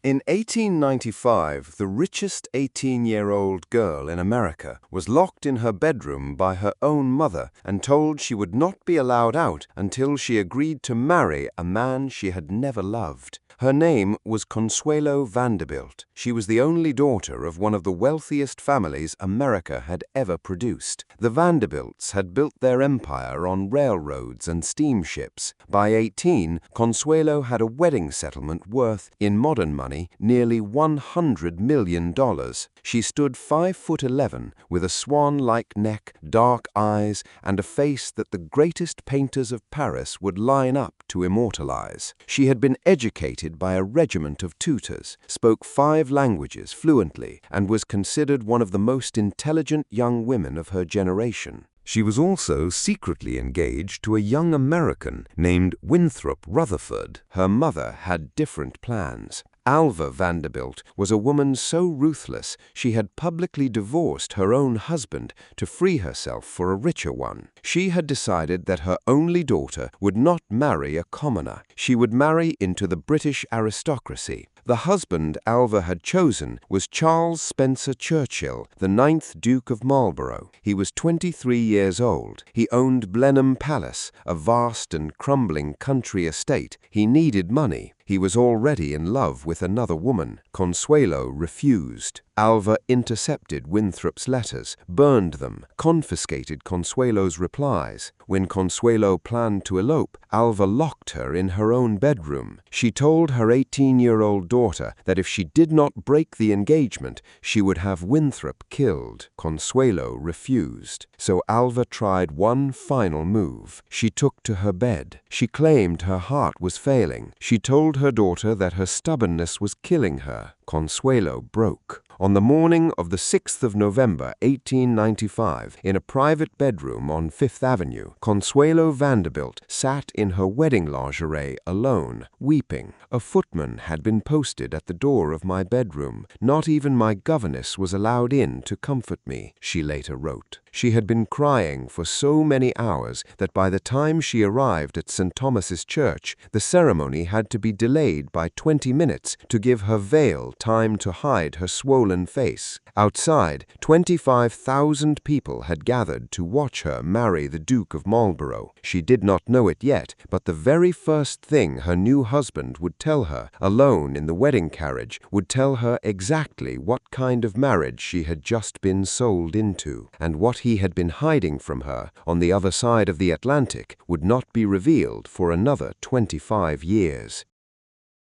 In 1895, the richest 18-year-old girl in America was locked in her bedroom by her own mother and told she would not be allowed out until she agreed to marry a man she had never loved. Her name was Consuelo Vanderbilt. She was the only daughter of one of the wealthiest families America had ever produced. The Vanderbilts had built their empire on railroads and steamships. By 18, Consuelo had a wedding settlement worth, in modern money, nearly $100 million. She stood 5'11", with a swan-like neck, dark eyes, and a face that the greatest painters of Paris would line up to immortalize. She had been educated by a regiment of tutors, spoke 5 languages fluently, and was considered one of the most intelligent young women of her generation. She was also secretly engaged to a young American named Winthrop Rutherford. Her mother had different plans. Alva Vanderbilt was a woman so ruthless she had publicly divorced her own husband to free herself for a richer one. She had decided that her only daughter would not marry a commoner. She would marry into the British aristocracy. The husband Alva had chosen was Charles Spencer Churchill, the 9th Duke of Marlborough. He was 23 years old. He owned Blenheim Palace, a vast and crumbling country estate. He needed money. He was already in love with another woman. Consuelo refused. Alva intercepted Winthrop's letters, burned them, confiscated Consuelo's replies. When Consuelo planned to elope, Alva locked her in her own bedroom. She told her 18-year-old daughter that if she did not break the engagement, she would have Winthrop killed. Consuelo refused. So Alva tried one final move. She took to her bed. She claimed her heart was failing. She told her daughter that her stubbornness was killing her. Consuelo broke. On the morning of the 6th of November, 1895, in a private bedroom on Fifth Avenue, Consuelo Vanderbilt sat in her wedding lingerie alone, weeping. A footman had been posted at the door of my bedroom. Not even my governess was allowed in to comfort me, she later wrote. She had been crying for so many hours that by the time she arrived at St. Thomas's Church, the ceremony had to be delayed by 20 minutes to give her veil time to hide her swollen face. Outside, 25,000 people had gathered to watch her marry the Duke of Marlborough. She did not know it yet, but the very first thing her new husband would tell her, alone in the wedding carriage, would tell her exactly what kind of marriage she had just been sold into, and what he had been hiding from her on the other side of the Atlantic would not be revealed for another 25 years.